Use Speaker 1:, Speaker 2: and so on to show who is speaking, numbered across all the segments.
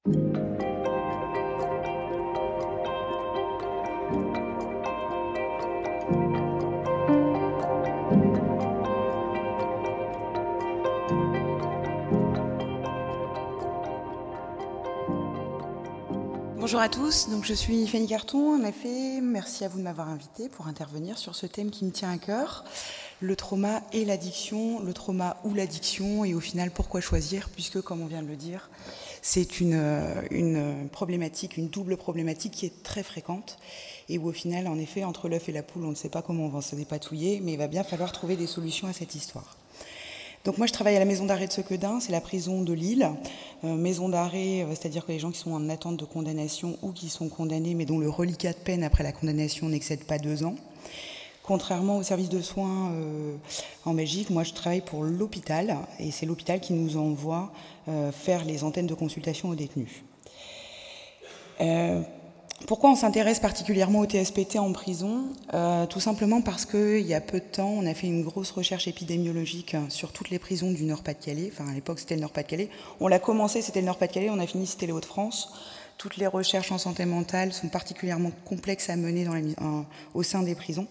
Speaker 1: Bonjour à tous, donc je suis Fanny Carton. En effet, merci à vous de m'avoir invitée pour intervenir sur ce thème qui me tient à cœur, le trauma et l'addiction, le trauma ou l'addiction, et au final pourquoi choisir, puisque comme on vient de le dire, c'est une problématique, une double problématique qui est très fréquente, et où au final, en effet, entre l'œuf et la poule, on ne sait pas comment on va se dépatouiller, mais il va bien falloir trouver des solutions à cette histoire. Donc moi je travaille à la maison d'arrêt de Sequedin, c'est la prison de Lille. Maison d'arrêt, c'est-à-dire que les gens qui sont en attente de condamnation ou qui sont condamnés mais dont le reliquat de peine après la condamnation n'excède pas 2 ans. Contrairement au service de soins en Belgique, moi je travaille pour l'hôpital et c'est l'hôpital qui nous envoie faire les antennes de consultation aux détenus. Pourquoi on s'intéresse particulièrement au TSPT en prison? Tout simplement parce qu'il y a peu de temps, on a fait une grosse recherche épidémiologique sur toutes les prisons du Nord-Pas-de-Calais. Enfin, à l'époque, c'était le Nord-Pas-de-Calais. On l'a commencé, c'était le Nord-Pas-de-Calais, on a fini, c'était les Hauts-de-France. Toutes les recherches en santé mentale sont particulièrement complexes à mener au sein des prisons.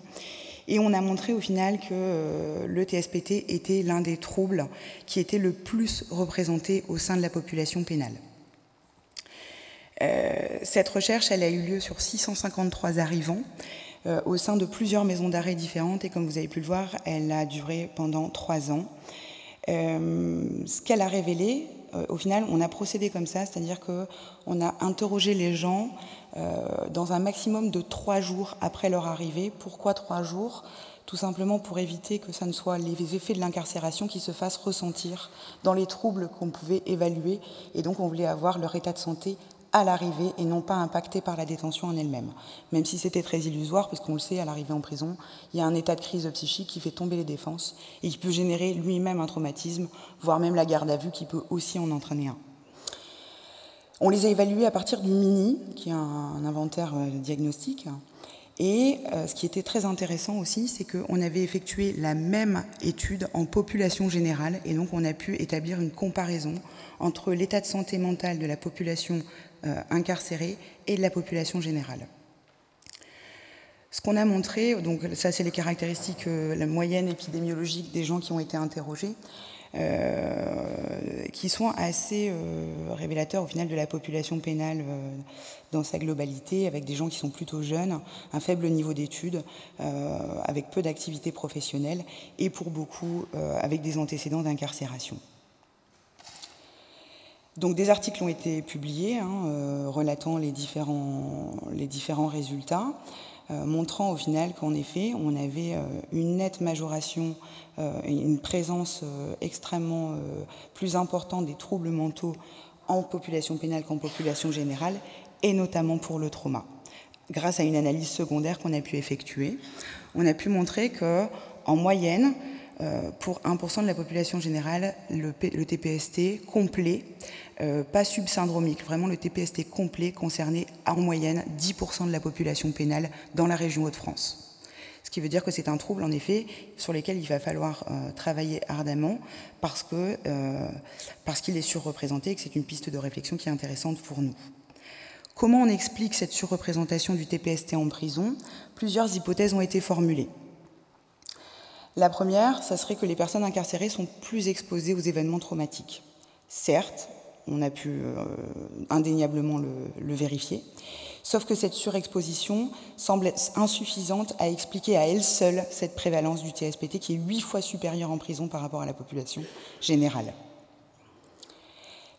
Speaker 1: Et on a montré au final que le TSPT était l'un des troubles qui était le plus représenté au sein de la population pénale. Cette recherche, elle a eu lieu sur 653 arrivants au sein de plusieurs maisons d'arrêt différentes et comme vous avez pu le voir, elle a duré pendant 3 ans. Ce qu'elle a révélé, au final, on a procédé comme ça, c'est-à-dire qu'on a interrogé les gens dans un maximum de 3 jours après leur arrivée. Pourquoi 3 jours ? Tout simplement pour éviter que ça ne soit les effets de l'incarcération qui se fassent ressentir dans les troubles qu'on pouvait évaluer. Et donc on voulait avoir leur état de santé à l'arrivée et non pas impacté par la détention en elle-même. Même si c'était très illusoire, puisqu'on le sait, à l'arrivée en prison, il y a un état de crise psychique qui fait tomber les défenses et qui peut générer lui-même un traumatisme, voire même la garde à vue qui peut aussi en entraîner un. On les a évalués à partir du MINI, qui est un inventaire diagnostique. Et ce qui était très intéressant aussi, c'est qu'on avait effectué la même étude en population générale et donc on a pu établir une comparaison entre l'état de santé mentale de la population incarcérée et de la population générale. Ce qu'on a montré, donc ça c'est les caractéristiques, la moyenne épidémiologique des gens qui ont été interrogés, qui sont assez révélateurs au final de la population pénale dans sa globalité, avec des gens qui sont plutôt jeunes, un faible niveau d'études, avec peu d'activités professionnelles et pour beaucoup avec des antécédents d'incarcération. Donc des articles ont été publiés relatant les différents résultats, montrant au final qu'en effet on avait une nette majoration et une présence extrêmement plus importante des troubles mentaux en population pénale qu'en population générale, et notamment pour le trauma. Grâce à une analyse secondaire qu'on a pu effectuer, on a pu montrer qu'en moyenne, pour 1% de la population générale, le TPST complet, pas subsyndromique, vraiment le TPST complet concernait en moyenne 10% de la population pénale dans la région Hauts-de-France. Ce qui veut dire que c'est un trouble, en effet, sur lequel il va falloir travailler ardemment parce qu'il est surreprésenté et que c'est une piste de réflexion qui est intéressante pour nous. Comment on explique cette surreprésentation du TPST en prison? Plusieurs hypothèses ont été formulées. La première, ça serait que les personnes incarcérées sont plus exposées aux événements traumatiques. Certes, on a pu indéniablement le vérifier, sauf que cette surexposition semble insuffisante à expliquer à elle seule cette prévalence du TSPT qui est 8 fois supérieure en prison par rapport à la population générale.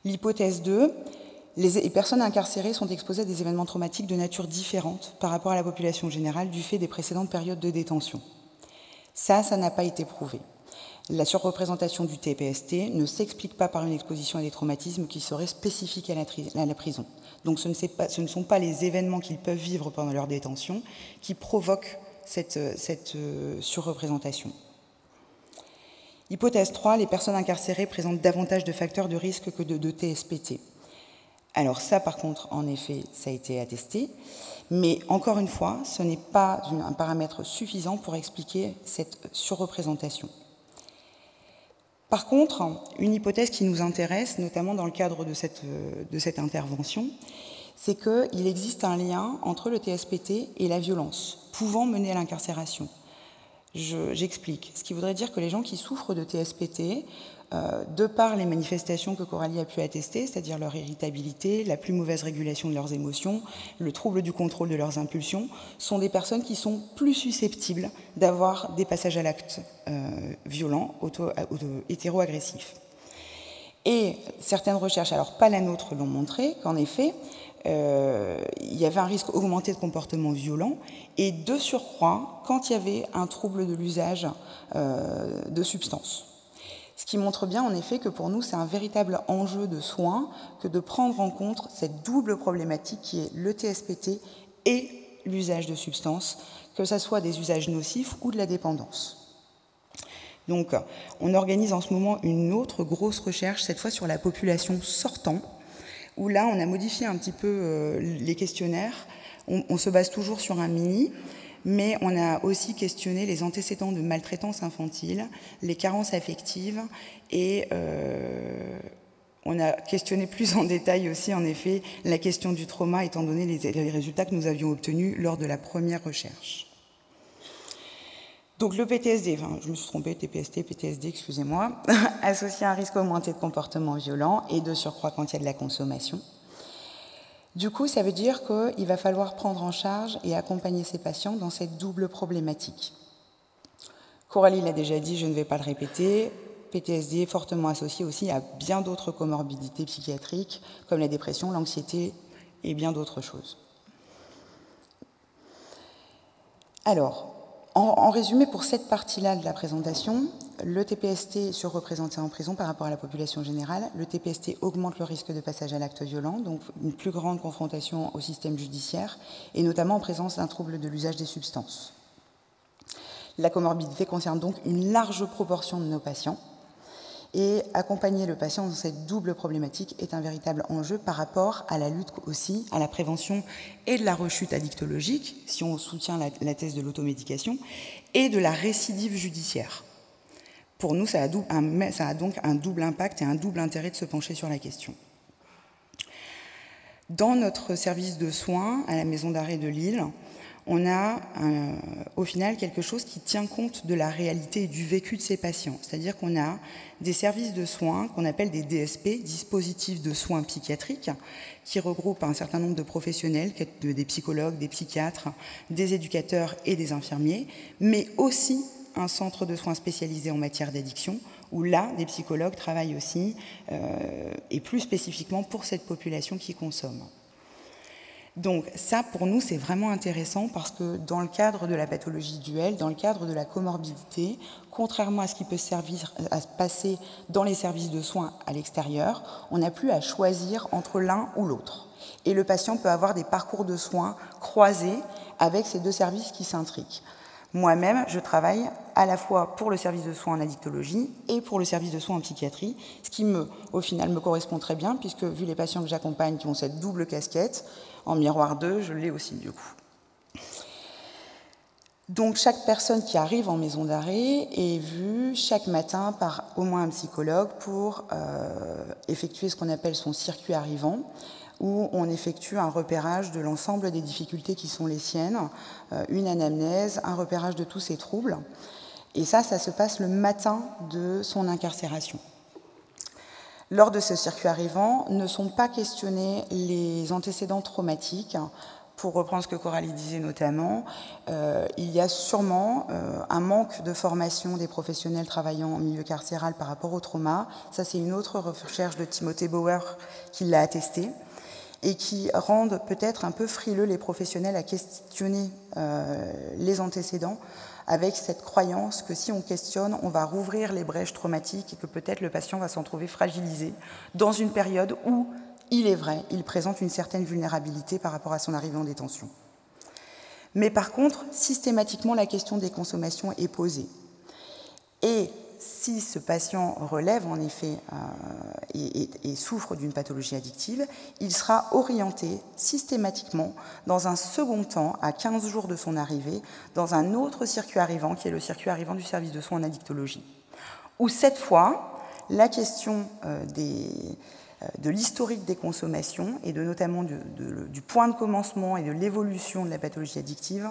Speaker 1: L'hypothèse 2, les personnes incarcérées sont exposées à des événements traumatiques de nature différente par rapport à la population générale du fait des précédentes périodes de détention. Ça n'a pas été prouvé. La surreprésentation du TPST ne s'explique pas par une exposition à des traumatismes qui seraient spécifiques à la prison. Donc ce ne sont pas les événements qu'ils peuvent vivre pendant leur détention qui provoquent cette surreprésentation. Hypothèse 3, les personnes incarcérées présentent davantage de facteurs de risque que de TSPT. Alors ça, par contre, en effet, ça a été attesté. Mais encore une fois, ce n'est pas un paramètre suffisant pour expliquer cette surreprésentation. Par contre, une hypothèse qui nous intéresse, notamment dans le cadre de cette intervention, c'est qu'il existe un lien entre le TSPT et la violence, pouvant mener à l'incarcération. J'explique. Ce qui voudrait dire que les gens qui souffrent de TSPT, de par les manifestations que Coralie a pu attester, c'est-à-dire leur irritabilité, la plus mauvaise régulation de leurs émotions, le trouble du contrôle de leurs impulsions, sont des personnes qui sont plus susceptibles d'avoir des passages à l'acte violents, hétéro-agressifs. Et certaines recherches, alors pas la nôtre, l'ont montré qu'en effet, il y avait un risque augmenté de comportements violents, et de surcroît, quand il y avait un trouble de l'usage de substances. Ce qui montre bien, en effet, que pour nous, c'est un véritable enjeu de soins que de prendre en compte cette double problématique qui est le TSPT et l'usage de substances, que ce soit des usages nocifs ou de la dépendance. Donc, on organise en ce moment une autre grosse recherche, cette fois sur la population sortant, où là, on a modifié un petit peu les questionnaires. On se base toujours sur un mini, mais on a aussi questionné les antécédents de maltraitance infantile, les carences affectives, et on a questionné plus en détail aussi, en effet, la question du trauma, étant donné les résultats que nous avions obtenus lors de la première recherche. Donc le PTSD, enfin je me suis trompée, TPST, PTSD, excusez-moi, associé à un risque augmenté de comportement violent et de surcroît quand il y a de la consommation. Du coup, ça veut dire qu'il va falloir prendre en charge et accompagner ces patients dans cette double problématique. Coralie l'a déjà dit, je ne vais pas le répéter, PTSD est fortement associé aussi à bien d'autres comorbidités psychiatriques, comme la dépression, l'anxiété et bien d'autres choses. Alors, en résumé, pour cette partie-là de la présentation, le TPST est surreprésenté en prison par rapport à la population générale. Le TPST augmente le risque de passage à l'acte violent, donc une plus grande confrontation au système judiciaire, et notamment en présence d'un trouble de l'usage des substances. La comorbidité concerne donc une large proportion de nos patients, et accompagner le patient dans cette double problématique est un véritable enjeu par rapport à la lutte aussi, à la prévention et de la rechute addictologique, si on soutient la thèse de l'automédication, et de la récidive judiciaire. Pour nous, ça a donc un double impact et un double intérêt de se pencher sur la question. Dans notre service de soins à la maison d'arrêt de Lille, on a au final quelque chose qui tient compte de la réalité et du vécu de ces patients. C'est-à-dire qu'on a des services de soins qu'on appelle des DSP, dispositifs de soins psychiatriques, qui regroupent un certain nombre de professionnels, des psychologues, des psychiatres, des éducateurs et des infirmiers, mais aussi un centre de soins spécialisé en matière d'addiction, où là, des psychologues travaillent aussi, et plus spécifiquement pour cette population qui consomme. Donc ça, pour nous, c'est vraiment intéressant parce que dans le cadre de la pathologie duel, dans le cadre de la comorbidité, contrairement à ce qui peut se passer dans les services de soins à l'extérieur, on n'a plus à choisir entre l'un ou l'autre. Et le patient peut avoir des parcours de soins croisés avec ces deux services qui s'intriquent. Moi-même, je travaille à la fois pour le service de soins en addictologie et pour le service de soins en psychiatrie, ce qui, au final, me correspond très bien, puisque vu les patients que j'accompagne qui ont cette double casquette, en miroir d'eux, je l'ai aussi, du coup. Donc, chaque personne qui arrive en maison d'arrêt est vue chaque matin par au moins un psychologue pour effectuer ce qu'on appelle son circuit arrivant, où on effectue un repérage de l'ensemble des difficultés qui sont les siennes, une anamnèse, un repérage de tous ces troubles. Et ça se passe le matin de son incarcération. Lors de ce circuit arrivant, ne sont pas questionnés les antécédents traumatiques. Pour reprendre ce que Coralie disait notamment, il y a sûrement un manque de formation des professionnels travaillant en milieu carcéral par rapport au trauma. Ça, c'est une autre recherche de Timothy Bauer qui l'a attesté, et qui rendent peut-être un peu frileux les professionnels à questionner les antécédents, avec cette croyance que si on questionne, on va rouvrir les brèches traumatiques et que peut-être le patient va s'en trouver fragilisé dans une période où, il est vrai, il présente une certaine vulnérabilité par rapport à son arrivée en détention. Mais par contre, systématiquement, la question des consommations est posée. Et si ce patient relève en effet et souffre d'une pathologie addictive, il sera orienté systématiquement dans un second temps, à 15 jours de son arrivée, dans un autre circuit arrivant, qui est le circuit arrivant du service de soins en addictologie, où cette fois, la question de l'historique des consommations et notamment du point de commencement et de l'évolution de la pathologie addictive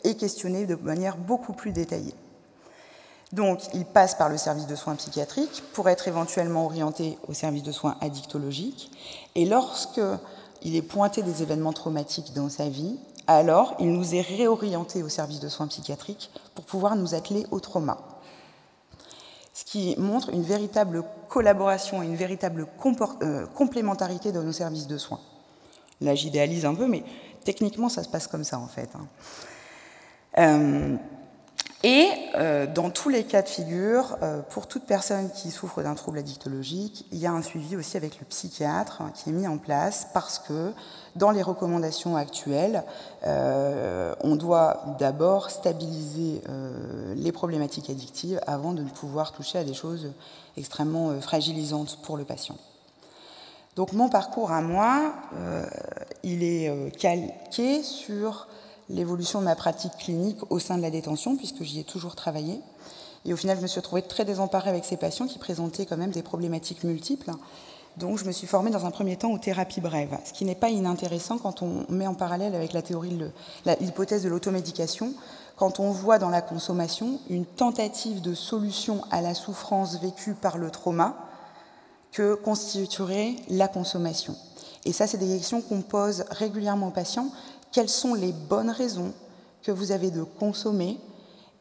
Speaker 1: est questionnée de manière beaucoup plus détaillée. Donc, il passe par le service de soins psychiatriques pour être éventuellement orienté au service de soins addictologiques. Et lorsque il est pointé des événements traumatiques dans sa vie, alors il nous est réorienté au service de soins psychiatriques pour pouvoir nous atteler au trauma. Ce qui montre une véritable collaboration et une véritable complémentarité de nos services de soins. Là, j'idéalise un peu, mais techniquement, ça se passe comme ça, en fait. Dans tous les cas de figure, pour toute personne qui souffre d'un trouble addictologique, il y a un suivi aussi avec le psychiatre qui est mis en place parce que dans les recommandations actuelles, on doit d'abord stabiliser les problématiques addictives avant de pouvoir toucher à des choses extrêmement fragilisantes pour le patient. Donc mon parcours à moi, il est calqué sur l'évolution de ma pratique clinique au sein de la détention, puisque j'y ai toujours travaillé. Et au final, je me suis retrouvée très désemparée avec ces patients qui présentaient quand même des problématiques multiples. Donc, je me suis formée dans un premier temps aux thérapies brèves, ce qui n'est pas inintéressant quand on met en parallèle avec la théorie, l'hypothèse de l'automédication, quand on voit dans la consommation une tentative de solution à la souffrance vécue par le trauma que constituerait la consommation. Et ça, c'est des questions qu'on pose régulièrement aux patients. Quelles sont les bonnes raisons que vous avez de consommer?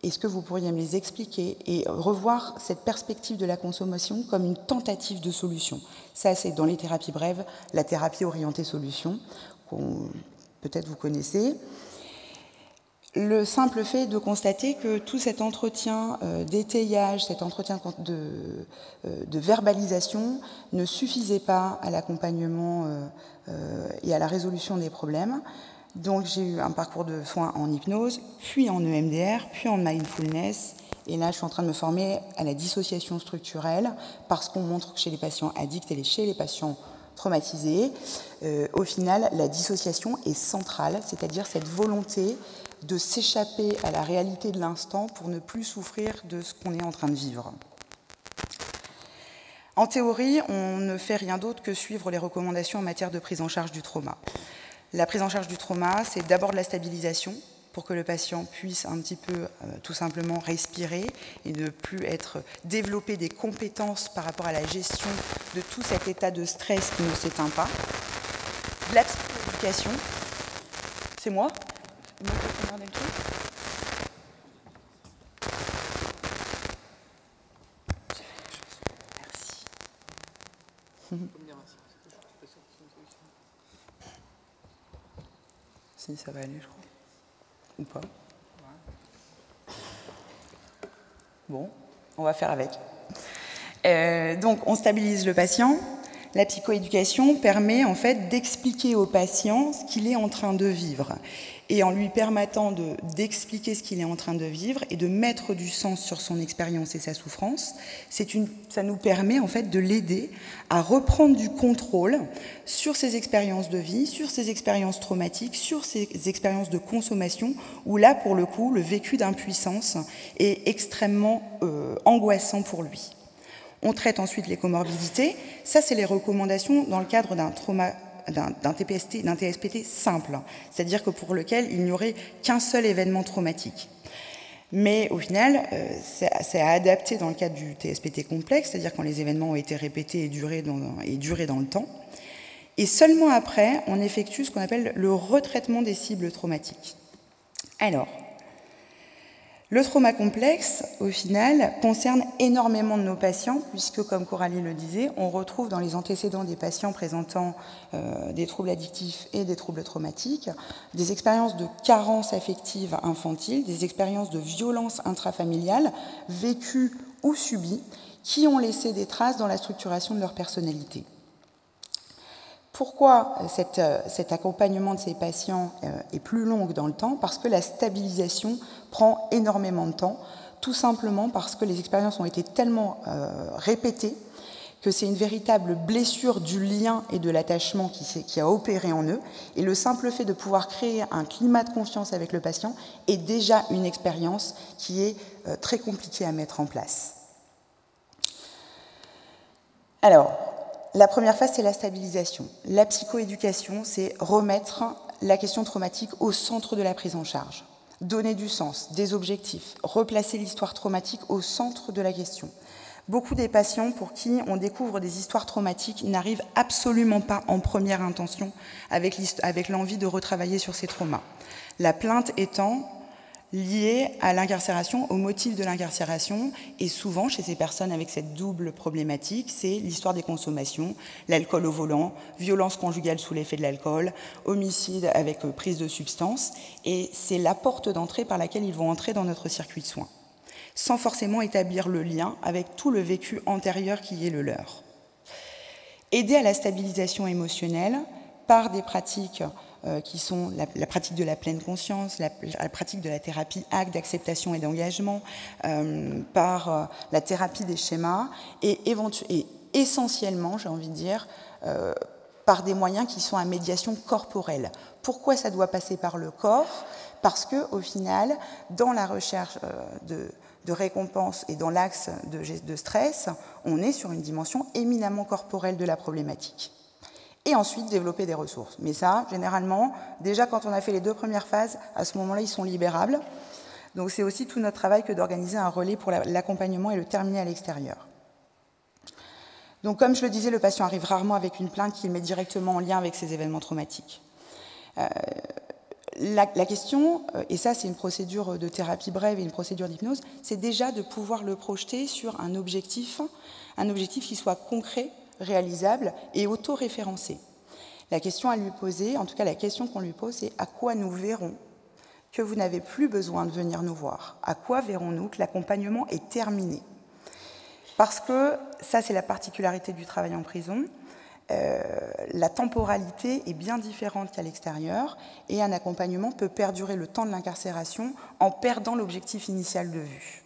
Speaker 1: Est-ce que vous pourriez me les expliquer et revoir cette perspective de la consommation comme une tentative de solution? Ça, c'est dans les thérapies brèves, la thérapie orientée solution, qu'on peut-être vous connaissez. Le simple fait de constater que tout cet entretien d'étayage, cet entretien de verbalisation ne suffisait pas à l'accompagnement et à la résolution des problèmes. Donc j'ai eu un parcours de soins en hypnose, puis en EMDR, puis en mindfulness. Et là, je suis en train de me former à la dissociation structurelle parce qu'on montre que chez les patients addicts et chez les patients traumatisés, au final, la dissociation est centrale, c'est-à-dire cette volonté de s'échapper à la réalité de l'instant pour ne plus souffrir de ce qu'on est en train de vivre. En théorie, on ne fait rien d'autre que suivre les recommandations en matière de prise en charge du trauma. La prise en charge du trauma, c'est d'abord de la stabilisation pour que le patient puisse un petit peu tout simplement respirer et ne plus développer des compétences par rapport à la gestion de tout cet état de stress qui ne s'éteint pas. De la psychoéducation, c'est moi. Merci. Si, ça va aller, je crois. Ou pas. Bon, on va faire avec. Donc, on stabilise le patient. La psychoéducation permet en fait d'expliquer au patient ce qu'il est en train de vivre. Et en lui permettant d'expliquer ce qu'il est en train de vivre et de mettre du sens sur son expérience et sa souffrance, ça nous permet en fait de l'aider à reprendre du contrôle sur ses expériences de vie, sur ses expériences traumatiques, sur ses expériences de consommation, où là, pour le coup, le vécu d'impuissance est extrêmement angoissant pour lui. On traite ensuite les comorbidités. Ça, c'est les recommandations dans le cadre d'un trauma, d'un TSPT simple, c'est-à-dire que pour lequel il n'y aurait qu'un seul événement traumatique. Mais au final, c'est à adapter dans le cadre du TSPT complexe, c'est-à-dire quand les événements ont été répétés et durés dans le temps. Et seulement après, on effectue ce qu'on appelle le retraitement des cibles traumatiques. Alors, le trauma complexe, au final, concerne énormément de nos patients, puisque, comme Coralie le disait, on retrouve dans les antécédents des patients présentant des troubles addictifs et des troubles traumatiques, des expériences de carence affective infantile, des expériences de violence intrafamiliale, vécues ou subies, qui ont laissé des traces dans la structuration de leur personnalité. Pourquoi cet accompagnement de ces patients est plus long dans le temps? Parce que la stabilisation prend énormément de temps, tout simplement parce que les expériences ont été tellement répétées que c'est une véritable blessure du lien et de l'attachement qui a opéré en eux. Et le simple fait de pouvoir créer un climat de confiance avec le patient est déjà une expérience qui est très compliquée à mettre en place. Alors, la première phase, c'est la stabilisation. La psychoéducation, c'est remettre la question traumatique au centre de la prise en charge. Donner du sens, des objectifs, replacer l'histoire traumatique au centre de la question. Beaucoup des patients pour qui on découvre des histoires traumatiques n'arrivent absolument pas en première intention avec l'envie de retravailler sur ces traumas. La plainte étant liée à l'incarcération, au motif de l'incarcération, et souvent chez ces personnes avec cette double problématique, c'est l'histoire des consommations, l'alcool au volant, violence conjugale sous l'effet de l'alcool, homicide avec prise de substances, et c'est la porte d'entrée par laquelle ils vont entrer dans notre circuit de soins, sans forcément établir le lien avec tout le vécu antérieur qui est le leur. Aider à la stabilisation émotionnelle par des pratiques qui sont la pratique de la pleine conscience, la pratique de la thérapie acte d'acceptation et d'engagement, par la thérapie des schémas, et essentiellement, j'ai envie de dire, par des moyens qui sont à médiation corporelle. Pourquoi ça doit passer par le corps? Parce qu'au final, dans la recherche de récompense et dans l'axe de stress, on est sur une dimension éminemment corporelle de la problématique. Et ensuite développer des ressources. Mais ça, généralement, déjà quand on a fait les 2 premières phases, à ce moment-là, ils sont libérables. Donc c'est aussi tout notre travail que d'organiser un relais pour l'accompagnement et le terminer à l'extérieur. Donc comme je le disais, le patient arrive rarement avec une plainte qu'il met directement en lien avec ces événements traumatiques. La question, et ça c'est une procédure de thérapie brève et une procédure d'hypnose, c'est déjà de pouvoir le projeter sur un objectif qui soit concret, réalisable et auto-référencé. La question à lui poser, en tout cas la question qu'on lui pose, c'est à quoi nous verrons que vous n'avez plus besoin de venir nous voir? À quoi verrons-nous que l'accompagnement est terminé? Parce que ça, c'est la particularité du travail en prison. La temporalité est bien différente qu'à l'extérieur et un accompagnement peut perdurer le temps de l'incarcération en perdant l'objectif initial de vue.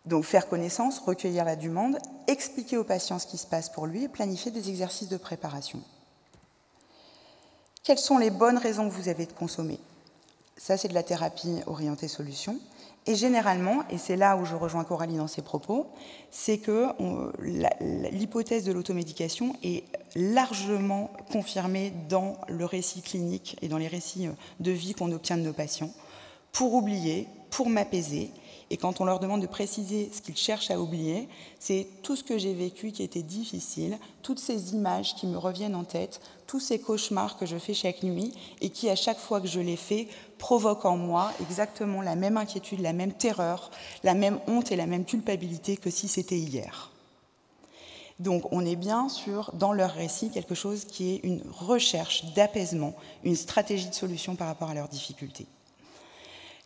Speaker 1: Donc faire connaissance, recueillir la demande, expliquer au patient ce qui se passe pour lui et planifier des exercices de préparation. Quelles sont les bonnes raisons que vous avez de consommer? Ça, c'est de la thérapie orientée solution. Et généralement, et c'est là où je rejoins Coralie dans ses propos, c'est que l'hypothèse de l'automédication est largement confirmée dans le récit clinique et dans les récits de vie qu'on obtient de nos patients, pour oublier, pour m'apaiser. Et quand on leur demande de préciser ce qu'ils cherchent à oublier, c'est tout ce que j'ai vécu qui était difficile, toutes ces images qui me reviennent en tête, tous ces cauchemars que je fais chaque nuit et qui, à chaque fois que je les fais, provoquent en moi exactement la même inquiétude, la même terreur, la même honte et la même culpabilité que si c'était hier. Donc on est bien sur, dans leur récit, quelque chose qui est une recherche d'apaisement, une stratégie de solution par rapport à leurs difficultés.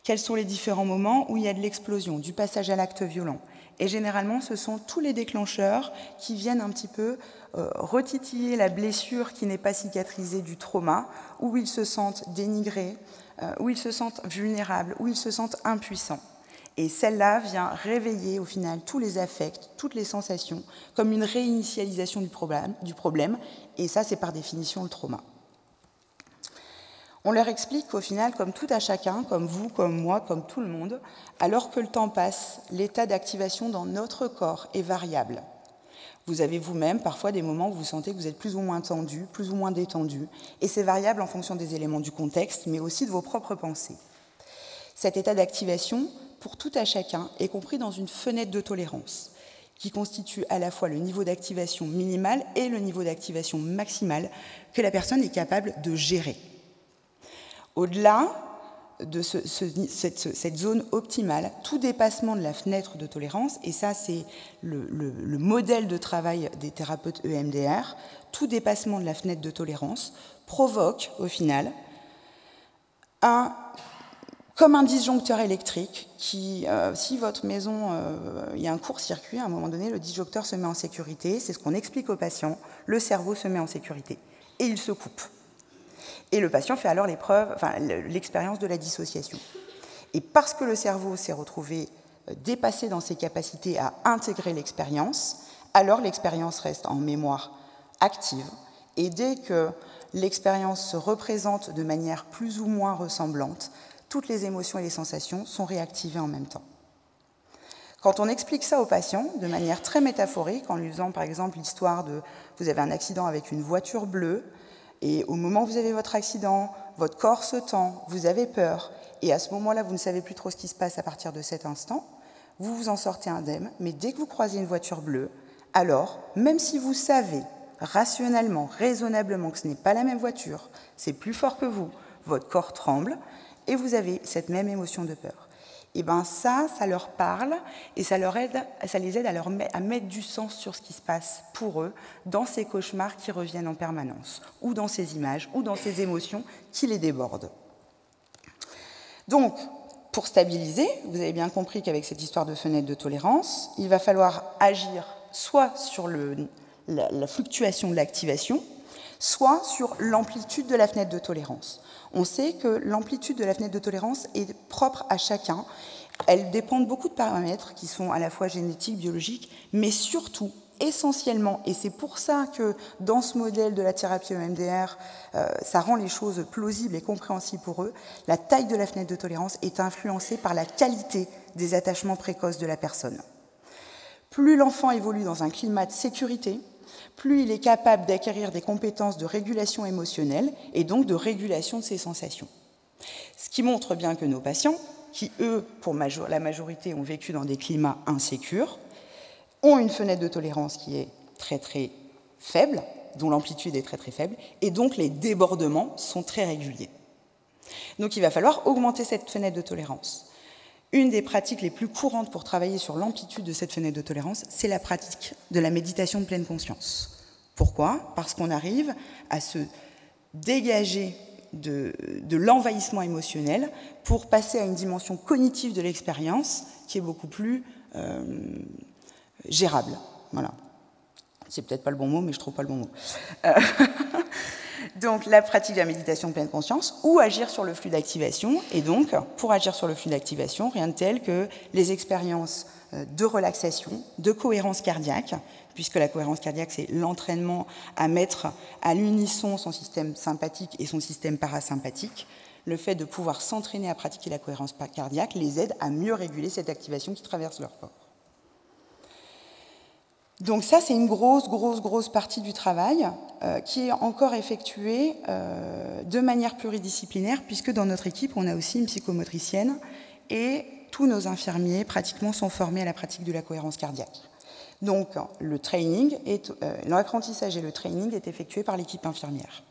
Speaker 1: Quels sont les différents moments où il y a de l'explosion, du passage à l'acte violent? Et généralement, ce sont tous les déclencheurs qui viennent un petit peu retitiller la blessure qui n'est pas cicatrisée du trauma, où ils se sentent dénigrés, où ils se sentent vulnérables, où ils se sentent impuissants. Et celle-là vient réveiller au final tous les affects, toutes les sensations, comme une réinitialisation du problème, et ça c'est par définition le trauma. On leur explique qu'au final, comme tout à chacun, comme vous, comme moi, comme tout le monde, alors que le temps passe, l'état d'activation dans notre corps est variable. Vous avez vous-même parfois des moments où vous sentez que vous êtes plus ou moins tendu, plus ou moins détendu, et c'est variable en fonction des éléments du contexte, mais aussi de vos propres pensées. Cet état d'activation, pour tout à chacun, est compris dans une fenêtre de tolérance, qui constitue à la fois le niveau d'activation minimal et le niveau d'activation maximal que la personne est capable de gérer. Au-delà de cette zone optimale, tout dépassement de la fenêtre de tolérance, et ça c'est le modèle de travail des thérapeutes EMDR, tout dépassement de la fenêtre de tolérance provoque au final comme un disjoncteur électrique qui, si votre maison, il y a un court-circuit, à un moment donné, le disjoncteur se met en sécurité, c'est ce qu'on explique au patient, le cerveau se met en sécurité et il se coupe. Et le patient fait alors l'expérience de la dissociation. Et parce que le cerveau s'est retrouvé dépassé dans ses capacités à intégrer l'expérience, alors l'expérience reste en mémoire active. Et dès que l'expérience se représente de manière plus ou moins ressemblante, toutes les émotions et les sensations sont réactivées en même temps. Quand on explique ça aux patients de manière très métaphorique, en lui faisant par exemple l'histoire de « vous avez un accident avec une voiture bleue, et au moment où vous avez votre accident, votre corps se tend, vous avez peur, et à ce moment-là, vous ne savez plus trop ce qui se passe à partir de cet instant, vous vous en sortez indemne, mais dès que vous croisez une voiture bleue, alors, même si vous savez rationnellement, raisonnablement que ce n'est pas la même voiture, c'est plus fort que vous, votre corps tremble, et vous avez cette même émotion de peur. Et bien ça leur parle et ça les aide à mettre du sens sur ce qui se passe pour eux dans ces cauchemars qui reviennent en permanence, ou dans ces images, ou dans ces émotions qui les débordent. Donc, pour stabiliser, vous avez bien compris qu'avec cette histoire de fenêtre de tolérance, il va falloir agir soit sur la fluctuation de l'activation, soit sur l'amplitude de la fenêtre de tolérance. On sait que l'amplitude de la fenêtre de tolérance est propre à chacun. Elle dépend de beaucoup de paramètres qui sont à la fois génétiques, biologiques, mais surtout, essentiellement, et c'est pour ça que dans ce modèle de la thérapie EMDR, ça rend les choses plausibles et compréhensibles pour eux, la taille de la fenêtre de tolérance est influencée par la qualité des attachements précoces de la personne. Plus l'enfant évolue dans un climat de sécurité, plus il est capable d'acquérir des compétences de régulation émotionnelle et donc de régulation de ses sensations. Ce qui montre bien que nos patients, qui eux, pour la majorité, ont vécu dans des climats insécures, ont une fenêtre de tolérance qui est très très faible, dont l'amplitude est très très faible, et donc les débordements sont très réguliers. Donc il va falloir augmenter cette fenêtre de tolérance. Une des pratiques les plus courantes pour travailler sur l'amplitude de cette fenêtre de tolérance, c'est la pratique de la méditation de pleine conscience. Pourquoi ? Parce qu'on arrive à se dégager de l'envahissement émotionnel pour passer à une dimension cognitive de l'expérience qui est beaucoup plus gérable. Voilà. C'est peut-être pas le bon mot, mais je trouve pas le bon mot. Donc, la pratique de la méditation de pleine conscience ou agir sur le flux d'activation. Et donc, pour agir sur le flux d'activation, rien de tel que les expériences de relaxation, de cohérence cardiaque, puisque la cohérence cardiaque, c'est l'entraînement à mettre à l'unisson son système sympathique et son système parasympathique. Le fait de pouvoir s'entraîner à pratiquer la cohérence cardiaque les aide à mieux réguler cette activation qui traverse leur corps. Donc ça, c'est une grosse partie du travail qui est encore effectuée de manière pluridisciplinaire, puisque dans notre équipe, on a aussi une psychomotricienne et tous nos infirmiers pratiquement sont formés à la pratique de la cohérence cardiaque. Donc l'apprentissage et le training est effectué par l'équipe infirmière.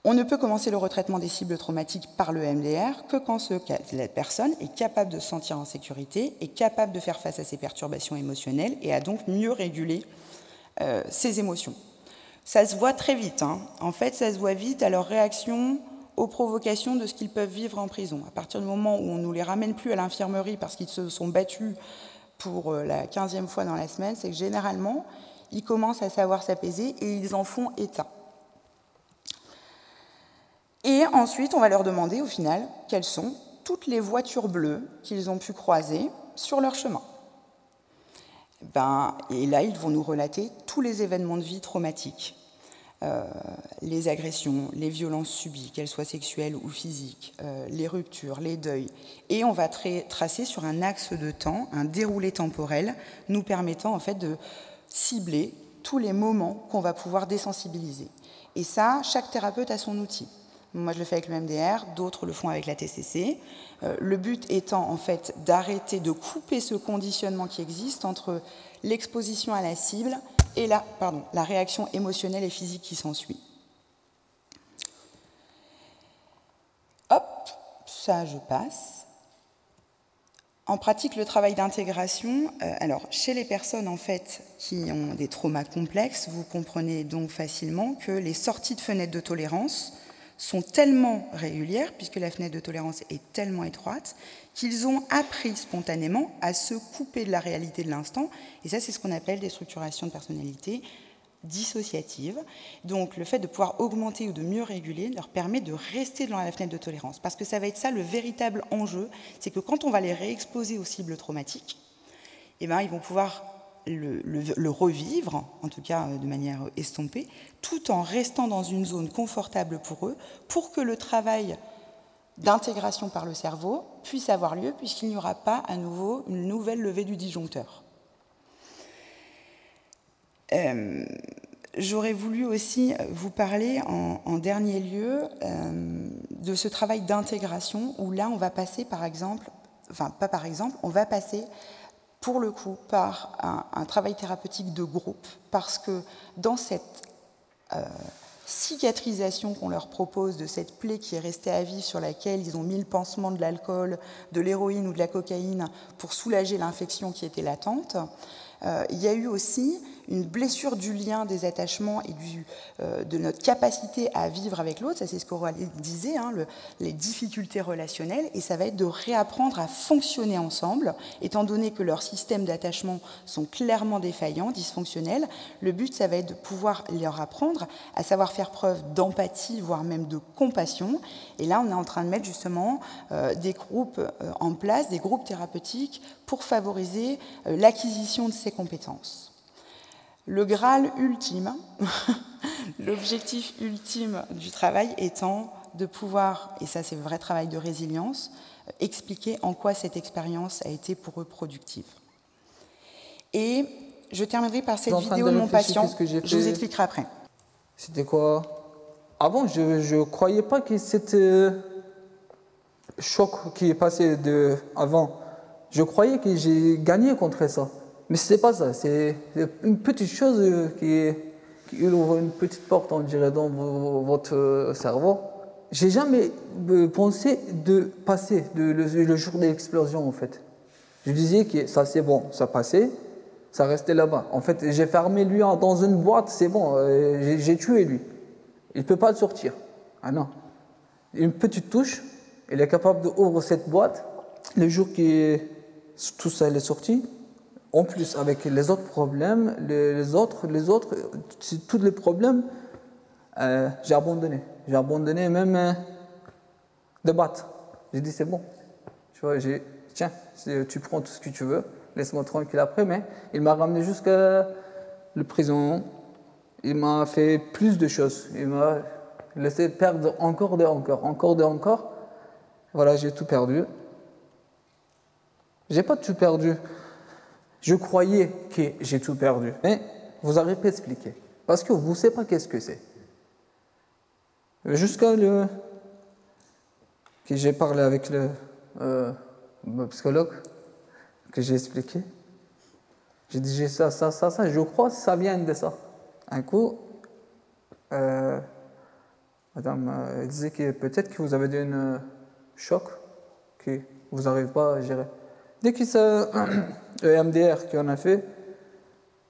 Speaker 1: On ne peut commencer le retraitement des cibles traumatiques par le EMDR que quand la personne est capable de se sentir en sécurité, est capable de faire face à ses perturbations émotionnelles et à donc mieux réguler ses émotions. Ça se voit très vite. En fait, ça se voit vite à leur réaction aux provocations de ce qu'ils peuvent vivre en prison. À partir du moment où on ne nous les ramène plus à l'infirmerie parce qu'ils se sont battus pour la 15e fois dans la semaine, c'est que généralement, ils commencent à savoir s'apaiser et ils en font état. Et ensuite, on va leur demander, au final, quelles sont toutes les voitures bleues qu'ils ont pu croiser sur leur chemin. Et là, ils vont nous relater tous les événements de vie traumatiques, les agressions, les violences subies, qu'elles soient sexuelles ou physiques, les ruptures, les deuils. Et on va tracer sur un axe de temps, un déroulé temporel, nous permettant en fait de cibler tous les moments qu'on va pouvoir désensibiliser. Et ça, chaque thérapeute a son outil. Moi, je le fais avec le MDR, d'autres le font avec la TCC. Le but étant, en fait, d'arrêter, de couper ce conditionnement qui existe entre l'exposition à la cible et la réaction émotionnelle et physique qui s'ensuit. Hop, ça, je passe. En pratique, le travail d'intégration, alors, chez les personnes, en fait, qui ont des traumas complexes, vous comprenez donc facilement que les sorties de fenêtres de tolérance sont tellement régulières, puisque la fenêtre de tolérance est tellement étroite, qu'ils ont appris spontanément à se couper de la réalité de l'instant. Et ça, c'est ce qu'on appelle des structurations de personnalité dissociatives. Donc, le fait de pouvoir augmenter ou de mieux réguler leur permet de rester dans la fenêtre de tolérance. Parce que ça va être ça le véritable enjeu, c'est que quand on va les réexposer aux cibles traumatiques, ils vont pouvoir le revivre, en tout cas de manière estompée, tout en restant dans une zone confortable pour eux, pour que le travail d'intégration par le cerveau puisse avoir lieu, puisqu'il n'y aura pas à nouveau une nouvelle levée du disjoncteur. J'aurais voulu aussi vous parler en dernier lieu de ce travail d'intégration où là on va passer par exemple, enfin pas par exemple, on va passer pour le coup par un travail thérapeutique de groupe, parce que dans cette cicatrisation qu'on leur propose de cette plaie qui est restée à vivre, sur laquelle ils ont mis le pansement de l'alcool, de l'héroïne ou de la cocaïne pour soulager l'infection qui était latente, il y a eu aussi une blessure du lien des attachements et de notre capacité à vivre avec l'autre. Ça, c'est ce qu'Aurélie disait, hein, les difficultés relationnelles, et ça va être de réapprendre à fonctionner ensemble, étant donné que leurs systèmes d'attachement sont clairement défaillants, dysfonctionnels. Le but, ça va être de pouvoir leur apprendre à savoir faire preuve d'empathie, voire même de compassion. Et là, on est en train de mettre justement des groupes en place, des groupes thérapeutiques, pour favoriser l'acquisition de ces compétences. Le Graal ultime, l'objectif ultime du travail étant de pouvoir, et ça c'est un vrai travail de résilience, expliquer en quoi cette expérience a été pour eux productive. Et je terminerai par cette vidéo de mon patient, je vous expliquerai après.
Speaker 2: C'était quoi? Avant, je ne croyais pas que c'était choc qui est passé avant. Je croyais que j'ai gagné contre ça. Mais ce n'est pas ça, c'est une petite chose qui ouvre une petite porte, on dirait, dans votre cerveau. J'ai jamais pensé de passer le jour de l'explosion, en fait. Je disais que ça c'est bon, ça passait, ça restait là-bas. En fait, j'ai fermé lui dans une boîte, c'est bon, j'ai tué lui. Il ne peut pas le sortir. Ah non. Une petite touche, il est capable d'ouvrir cette boîte. Le jour que tout ça est sorti, en plus, avec les autres problèmes, tous les problèmes, j'ai abandonné. J'ai abandonné même de battre. J'ai dit, c'est bon. Tu vois, tiens, tu prends tout ce que tu veux, laisse-moi tranquille après. Mais il m'a ramené jusqu'à la prison. Il m'a fait plus de choses. Il m'a laissé perdre encore. Voilà, j'ai tout perdu. J'ai pas tout perdu. Je croyais que j'ai tout perdu, mais vous n'arrivez pas à expliquer. Parce que vous ne savez pas qu'est-ce que c'est. Jusqu'à que j'ai parlé avec le psychologue, que j'ai expliqué. J'ai dit j'ai ça, je crois que ça vient de ça. Un coup, madame disait que peut-être que vous avez eu un choc, que vous n'arrivez pas à gérer. Dès que ça, le MDR qu'on a fait,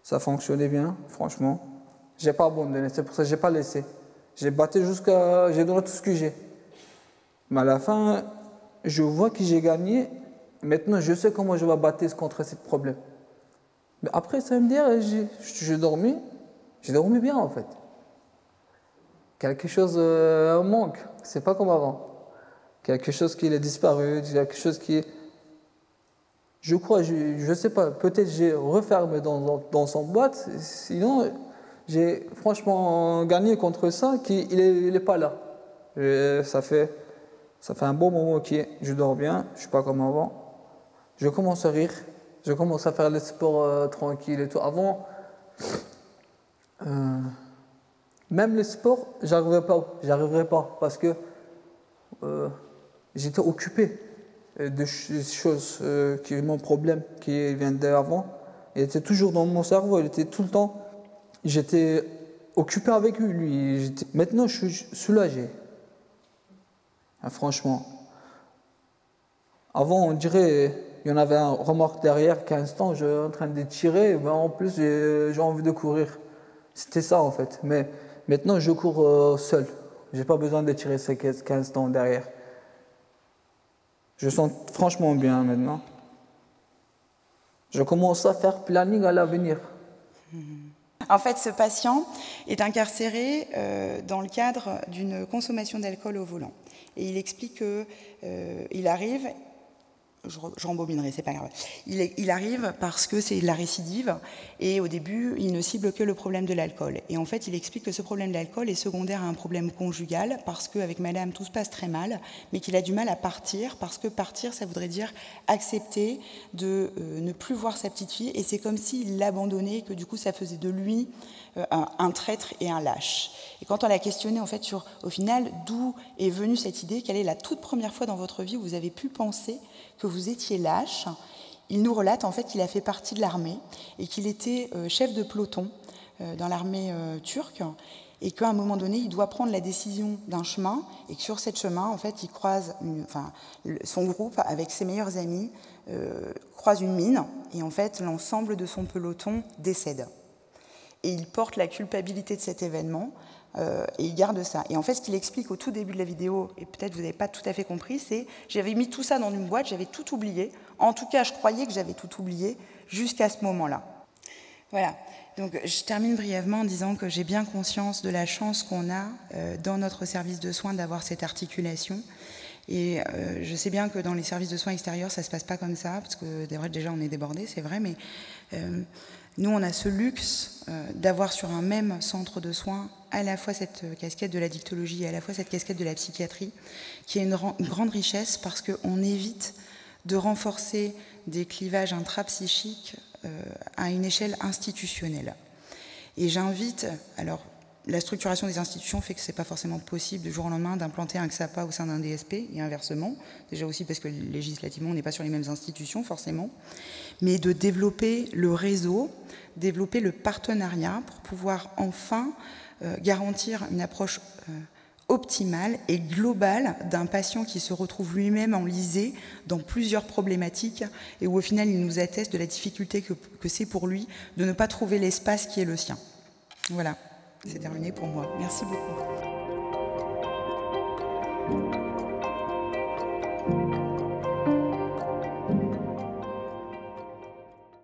Speaker 2: ça fonctionnait bien, franchement. J'ai pas abandonné, c'est pour ça que j'ai pas laissé. J'ai battu j'ai donné tout ce que j'ai. Mais à la fin, je vois que j'ai gagné. Maintenant, je sais comment je vais battre contre ce problème. Mais après ce MDR, j'ai dormi bien en fait. Quelque chose manque, c'est pas comme avant. Quelque chose qui est disparu, quelque chose qui est... Je crois, je ne sais pas, peut-être j'ai refermé dans son boîte, sinon j'ai franchement gagné contre ça, qu'il n'est pas là. Ça fait un bon moment que je dors bien, je ne suis pas comme avant. Je commence à rire, je commence à faire le sport tranquille et tout. Avant, même le sport, j'arriverais pas parce que j'étais occupé de choses qui sont mon problème, qui viennent d'avant. Il était toujours dans mon cerveau, il était tout le temps. J'étais occupé avec lui. Maintenant, je suis soulagé. Ah, franchement. Avant, on dirait, il y en avait un remorque derrière, 15 ans, je suis en train de tirer, ben en plus, j'ai envie de courir. C'était ça, en fait. Mais maintenant, je cours seul. Je n'ai pas besoin de tirer ces 15 ans derrière. Je sens franchement bien maintenant. Je commence à faire planning à l'avenir.
Speaker 1: En fait, ce patient est incarcéré dans le cadre d'une consommation d'alcool au volant. Et il explique qu'il arrive, je rembobinerai, c'est pas grave. Il arrive parce que c'est de la récidive et au début, il ne cible que le problème de l'alcool. Et en fait, il explique que ce problème de l'alcool est secondaire à un problème conjugal parce qu'avec madame, tout se passe très mal, mais qu'il a du mal à partir parce que partir, ça voudrait dire accepter de ne plus voir sa petite fille et c'est comme s'il l'abandonnait, que du coup, ça faisait de lui un traître et un lâche. Et quand on l'a questionné en fait sur, au final, d'où est venue cette idée, quelle est la toute première fois dans votre vie où vous avez pu penser que vous étiez lâche, il nous relate en fait qu'il a fait partie de l'armée et qu'il était chef de peloton dans l'armée turque et qu'à un moment donné, il doit prendre la décision d'un chemin et que sur ce chemin, en fait, il croise, son groupe avec ses meilleurs amis croise une mine et en fait, l'ensemble de son peloton décède. Et il porte la culpabilité de cet événement et il garde ça. Et en fait, ce qu'il explique au tout début de la vidéo, et peut-être vous n'avez pas tout à fait compris, c'est j'avais mis tout ça dans une boîte, j'avais tout oublié. En tout cas, je croyais que j'avais tout oublié jusqu'à ce moment-là. Voilà. Donc, je termine brièvement en disant que j'ai bien conscience de la chance qu'on a dans notre service de soins d'avoir cette articulation. Et je sais bien que dans les services de soins extérieurs, ça ne se passe pas comme ça, parce que déjà, on est débordé, c'est vrai, mais nous, on a ce luxe d'avoir sur un même centre de soins à la fois cette casquette de la dictologie et à la fois cette casquette de la psychiatrie, qui est une grande richesse parce qu'on évite de renforcer des clivages intrapsychiques à une échelle institutionnelle. Et j'invite, alors la structuration des institutions fait que ce n'est pas forcément possible du jour au lendemain d'implanter un XAPA au sein d'un DSP et inversement, déjà aussi parce que législativement on n'est pas sur les mêmes institutions forcément, mais de développer le réseau, développer le partenariat pour pouvoir enfin garantir une approche optimale et globale d'un patient qui se retrouve lui-même enlisé dans plusieurs problématiques et où au final il nous atteste de la difficulté que c'est pour lui de ne pas trouver l'espace qui est le sien. Voilà, c'est terminé pour moi. Merci beaucoup.